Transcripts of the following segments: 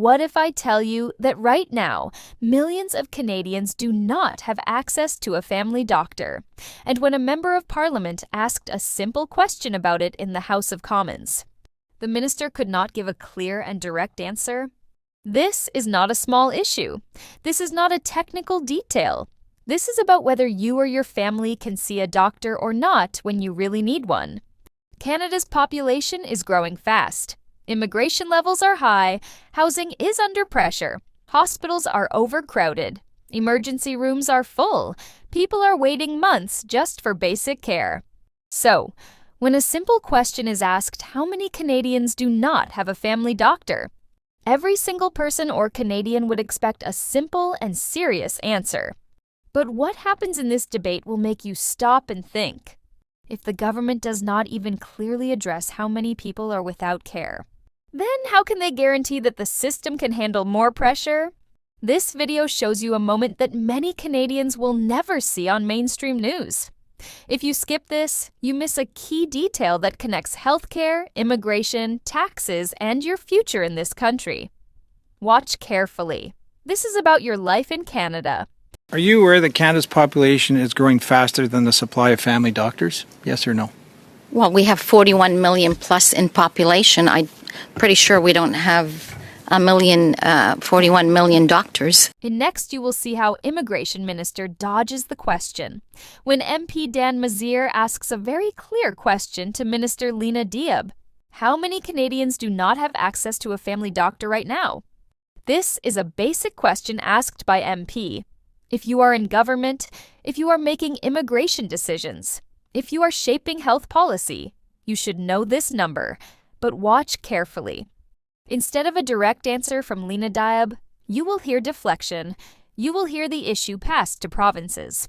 What if I tell you that right now, millions of Canadians do not have access to a family doctor? And when a member of Parliament asked a simple question about it in the House of Commons, the minister could not give a clear and direct answer? This is not a small issue. This is not a technical detail. This is about whether you or your family can see a doctor or not when you really need one. Canada's population is growing fast. Immigration levels are high, housing is under pressure, hospitals are overcrowded, emergency rooms are full, people are waiting months just for basic care. So, when a simple question is asked, how many Canadians do not have a family doctor? Every single person or Canadian would expect a simple and serious answer. But what happens in this debate will make you stop and think. If the government does not even clearly address how many people are without care, then how can they guarantee that the system can handle more pressure? This video shows you a moment that many Canadians will never see on mainstream news. If you skip this, you miss a key detail that connects healthcare, immigration, taxes, and your future in this country. Watch carefully. This is about your life in Canada. Are you aware that Canada's population is growing faster than the supply of family doctors? Yes or no? Well, we have 41 million plus in population. I'm pretty sure we don't have 41 million doctors. And next, you will see how Immigration Minister dodges the question when MP Dan Mazier asks a very clear question to Minister Lena Diab. How many Canadians do not have access to a family doctor right now? This is a basic question asked by MP. If you are in government, if you are making immigration decisions, if you are shaping health policy, you should know this number, but watch carefully. Instead of a direct answer from Lena Diab, you will hear deflection. You will hear the issue passed to provinces.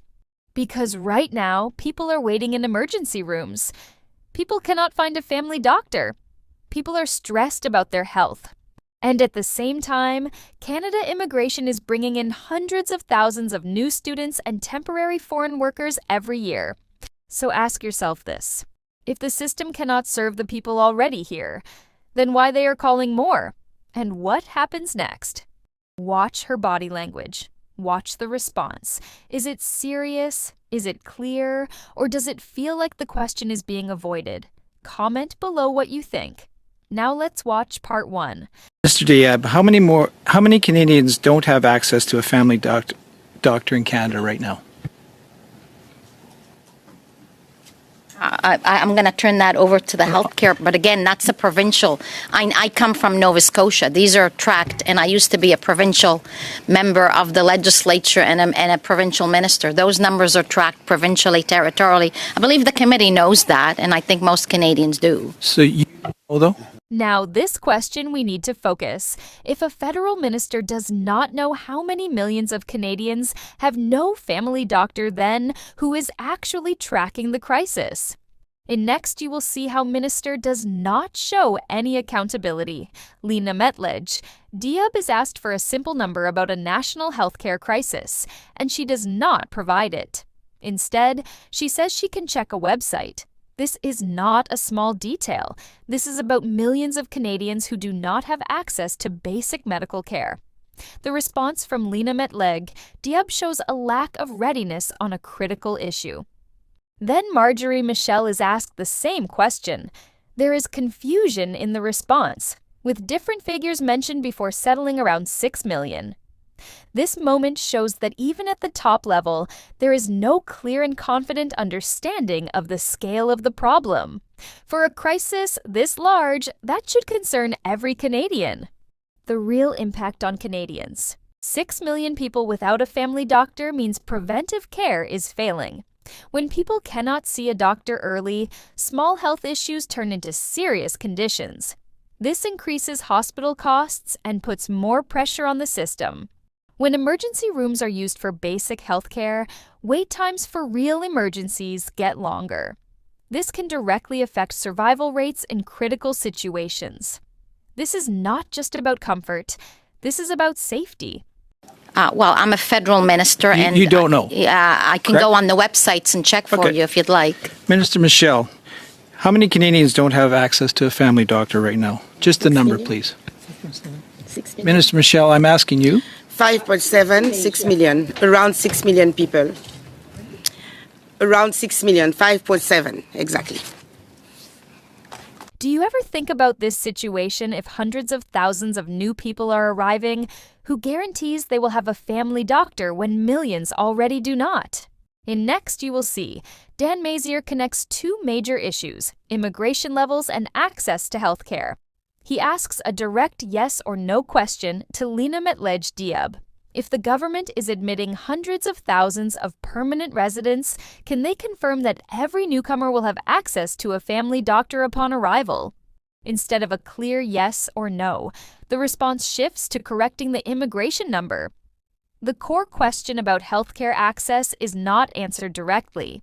Because right now, people are waiting in emergency rooms. People cannot find a family doctor. People are stressed about their health. And at the same time, Canada immigration is bringing in hundreds of thousands of new students and temporary foreign workers every year. So ask yourself this. If the system cannot serve the people already here, then why they are calling more? And what happens next? Watch her body language. Watch the response. Is it serious? Is it clear? Or does it feel like the question is being avoided? Comment below what you think. Now let's watch part 1. Mr. Diab, how many Canadians don't have access to a family doctor in Canada right now? I'm going to turn that over to the healthcare, but again, that's a provincial. I come from Nova Scotia. These are tracked, and I used to be a provincial member of the legislature and a provincial minister. Those numbers are tracked provincially, territorially. I believe the committee knows that, and I think most Canadians do. So you know, though? Now, this question we need to focus. If a federal minister does not know how many millions of Canadians have no family doctor, then who is actually tracking the crisis? And next, you will see how minister does not show any accountability. Lena Metlege Diab is asked for a simple number about a national healthcare crisis, and she does not provide it. Instead, she says she can check a website. This is not a small detail. This is about millions of Canadians who do not have access to basic medical care. The response from Lena Metlege Diab shows a lack of readiness on a critical issue. Then Marjorie Michelle is asked the same question. There is confusion in the response, with different figures mentioned before settling around 6 million. This moment shows that even at the top level, there is no clear and confident understanding of the scale of the problem. For a crisis this large, that should concern every Canadian. The real impact on Canadians. 6 million people without a family doctor means preventive care is failing. When people cannot see a doctor early, small health issues turn into serious conditions. This increases hospital costs and puts more pressure on the system. When emergency rooms are used for basic health care, wait times for real emergencies get longer. This can directly affect survival rates in critical situations. This is not just about comfort. This is about safety. Well, I'm a federal minister, and you don't know. I can go on the websites and check for you if you'd like. Minister Michelle, how many Canadians don't have access to a family doctor right now? Just the number, please. Minister Michelle, I'm asking you. 5.7, 6 million, around 6 million people. Around 6 million, 5.7, exactly. Do you ever think about this situation if hundreds of thousands of new people are arriving? Who guarantees they will have a family doctor when millions already do not? In Next, you will see, Dan Mazier connects two major issues, immigration levels and access to healthcare. He asks a direct yes or no question to Lena Metlege Diab. If the government is admitting hundreds of thousands of permanent residents, can they confirm that every newcomer will have access to a family doctor upon arrival? Instead of a clear yes or no, the response shifts to correcting the immigration number. The core question about healthcare access is not answered directly.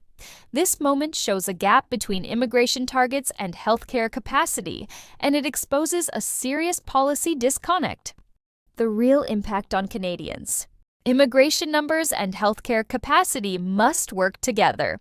This moment shows a gap between immigration targets and healthcare capacity, and it exposes a serious policy disconnect. The real impact on Canadians. Immigration numbers and healthcare capacity must work together.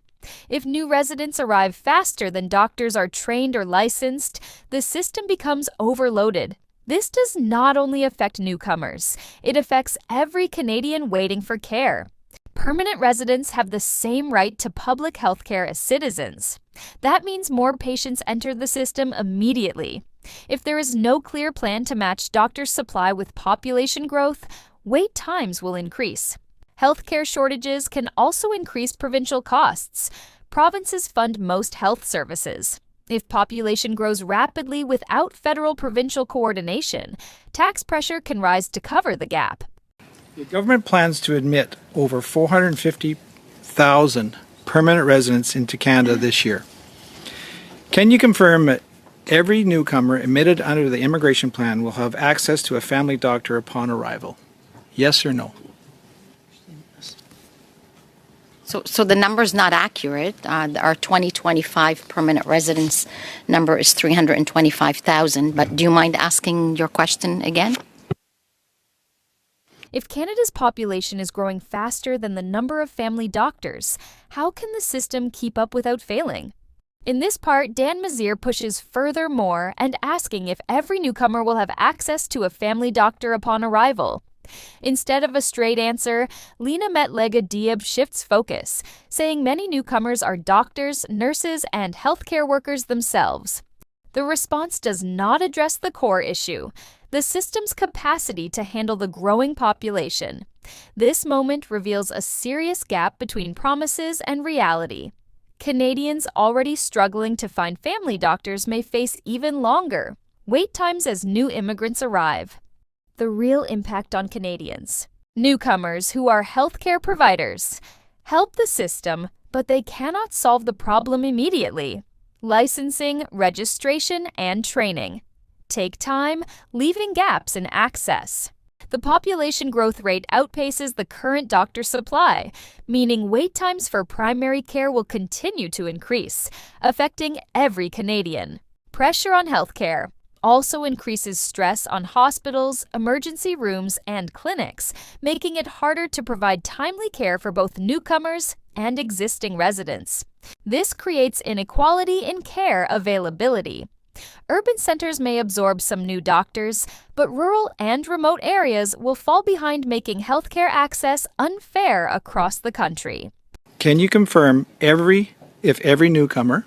If new residents arrive faster than doctors are trained or licensed, the system becomes overloaded. This does not only affect newcomers, it affects every Canadian waiting for care. Permanent residents have the same right to public health care as citizens. That means more patients enter the system immediately. If there is no clear plan to match doctor supply with population growth, wait times will increase. Healthcare shortages can also increase provincial costs. Provinces fund most health services. If population grows rapidly without federal-provincial coordination, tax pressure can rise to cover the gap. The government plans to admit over 450,000 permanent residents into Canada this year. Can you confirm that every newcomer admitted under the immigration plan will have access to a family doctor upon arrival? Yes or no? So the number's not accurate. Our 2025 permanent residence number is 325,000. But do you mind asking your question again? If Canada's population is growing faster than the number of family doctors, how can the system keep up without failing? In this part, Dan Mazier pushes furthermore and asking if every newcomer will have access to a family doctor upon arrival. Instead of a straight answer, Lena Metlege Diab shifts focus, saying many newcomers are doctors, nurses, and healthcare workers themselves. The response does not address the core issue, the system's capacity to handle the growing population. This moment reveals a serious gap between promises and reality. Canadians already struggling to find family doctors may face even longer wait times as new immigrants arrive. The real impact on Canadians. Newcomers who are healthcare providers help the system, but they cannot solve the problem immediately. Licensing, registration, and training take time, leaving gaps in access. The population growth rate outpaces the current doctor supply, meaning wait times for primary care will continue to increase, affecting every Canadian. Pressure on healthcare also increases stress on hospitals, emergency rooms, and clinics, making it harder to provide timely care for both newcomers and existing residents. This creates inequality in care availability. Urban centers may absorb some new doctors, but rural and remote areas will fall behind, making healthcare access unfair across the country. Can you confirm if every newcomer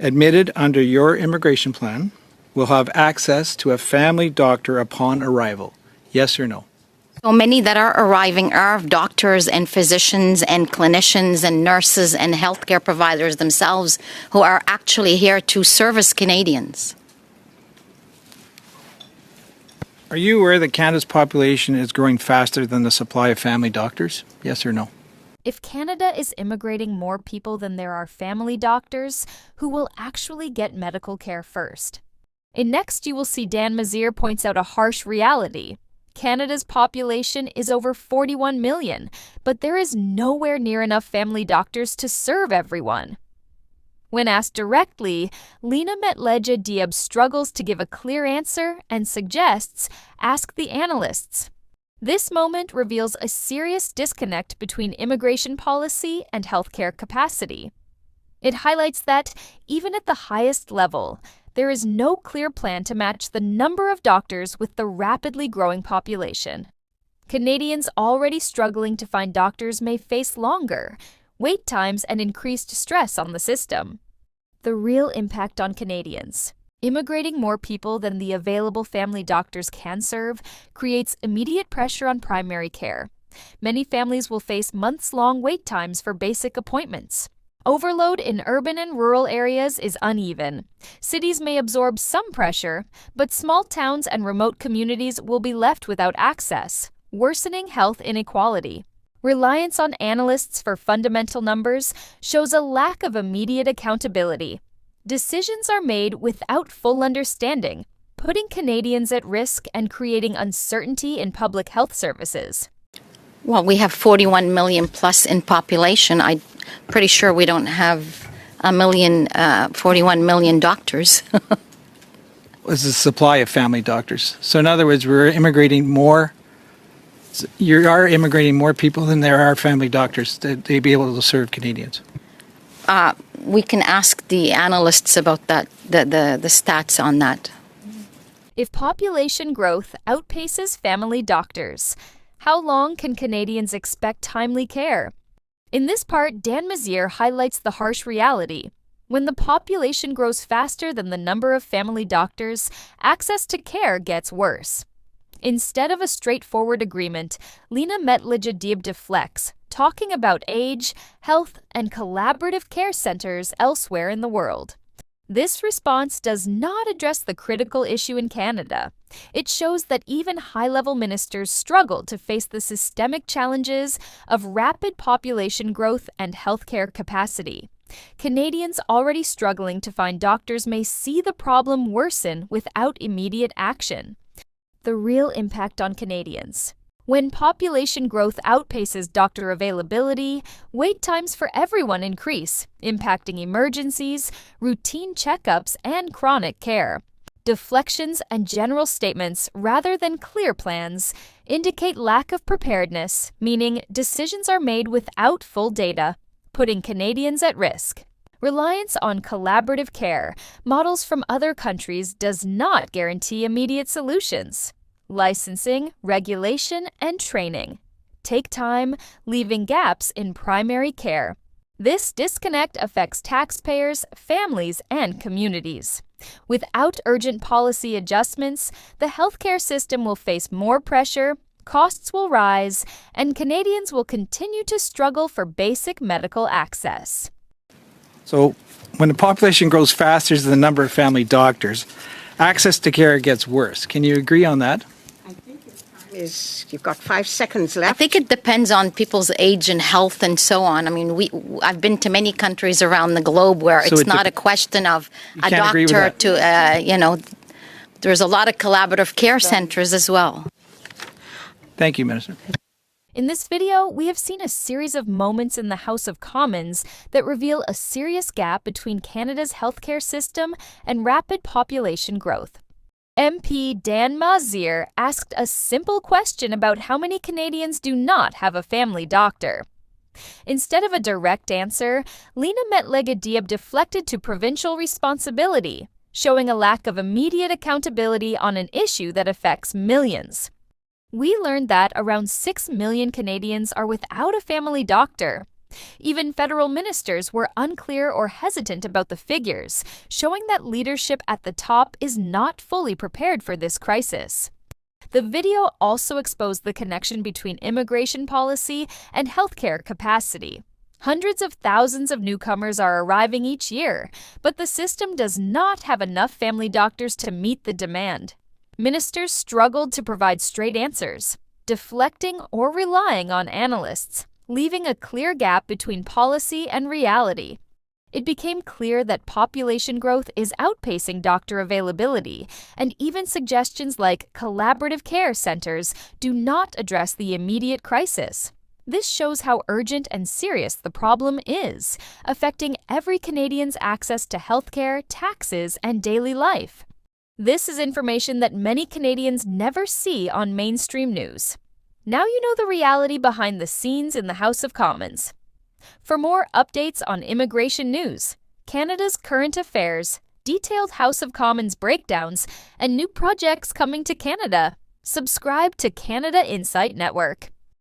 admitted under your immigration plan will have access to a family doctor upon arrival? Yes or no? So many that are arriving are doctors and physicians and clinicians and nurses and healthcare providers themselves who are actually here to service Canadians. Are you aware that Canada's population is growing faster than the supply of family doctors? Yes or no? If Canada is immigrating more people than there are family doctors, who will actually get medical care first? In Next, you will see Dan Mazier points out a harsh reality. Canada's population is over 41 million, but there is nowhere near enough family doctors to serve everyone. When asked directly, Lena Metlege Diab struggles to give a clear answer and suggests, ask the analysts. This moment reveals a serious disconnect between immigration policy and healthcare capacity. It highlights that, even at the highest level, there is no clear plan to match the number of doctors with the rapidly growing population. Canadians already struggling to find doctors may face longer wait times and increased stress on the system. The real impact on Canadians. Immigrating more people than the available family doctors can serve creates immediate pressure on primary care. Many families will face months-long wait times for basic appointments. Overload in urban and rural areas is uneven. Cities may absorb some pressure, but small towns and remote communities will be left without access, worsening health inequality. Reliance on analysts for fundamental numbers shows a lack of immediate accountability. Decisions are made without full understanding, putting Canadians at risk and creating uncertainty in public health services. Well, we have 41 million plus in population. I'm pretty sure we don't have 41 million doctors. Was the supply of family doctors. So in other words, we're immigrating more. You are immigrating more people than there are family doctors to be able to serve Canadians. We can ask the analysts about that, the stats on that. If population growth outpaces family doctors, how long can Canadians expect timely care? In this part, Dan Mazier highlights the harsh reality. When the population grows faster than the number of family doctors, access to care gets worse. Instead of a straightforward agreement, Lena Metlege Diab deflects, talking about age, health, and collaborative care centers elsewhere in the world. This response does not address the critical issue in Canada. It shows that even high-level ministers struggle to face the systemic challenges of rapid population growth and healthcare capacity. Canadians already struggling to find doctors may see the problem worsen without immediate action. The real impact on Canadians. When population growth outpaces doctor availability, wait times for everyone increase, impacting emergencies, routine checkups, and chronic care. Deflections and general statements, rather than clear plans, indicate lack of preparedness, meaning decisions are made without full data, putting Canadians at risk. Reliance on collaborative care, models from other countries, does not guarantee immediate solutions. Licensing, regulation, and training take time, leaving gaps in primary care. This disconnect affects taxpayers, families, and communities. Without urgent policy adjustments, the healthcare system will face more pressure, costs will rise, and Canadians will continue to struggle for basic medical access. So when the population grows faster than the number of family doctors, access to care gets worse. Can you agree on that? You've got 5 seconds I left. think it depends on people's age and health and so on. I mean, I've been to many countries around the globe where So it's not a question of a can't agree with doctor that. there's a lot of collaborative care centers as well. Thank you, Minister. In this video, we have seen a series of moments in the House of Commons that reveal a serious gap between Canada's healthcare system and rapid population growth. MP Dan Mazier asked a simple question about how many Canadians do not have a family doctor. Instead of a direct answer, Lena Metlege Diab deflected to provincial responsibility, showing a lack of immediate accountability on an issue that affects millions. We learned that around 6 million Canadians are without a family doctor. Even federal ministers were unclear or hesitant about the figures, showing that leadership at the top is not fully prepared for this crisis. The video also exposed the connection between immigration policy and healthcare capacity. Hundreds of thousands of newcomers are arriving each year, but the system does not have enough family doctors to meet the demand. Ministers struggled to provide straight answers, deflecting or relying on analysts, leaving a clear gap between policy and reality. It became clear that population growth is outpacing doctor availability, and even suggestions like collaborative care centers do not address the immediate crisis. This shows how urgent and serious the problem is, affecting every Canadian's access to healthcare, taxes, and daily life. This is information that many Canadians never see on mainstream news. Now you know the reality behind the scenes in the House of Commons. For more updates on immigration news, Canada's current affairs, detailed House of Commons breakdowns, and new projects coming to Canada. Subscribe to Canada Insight Network.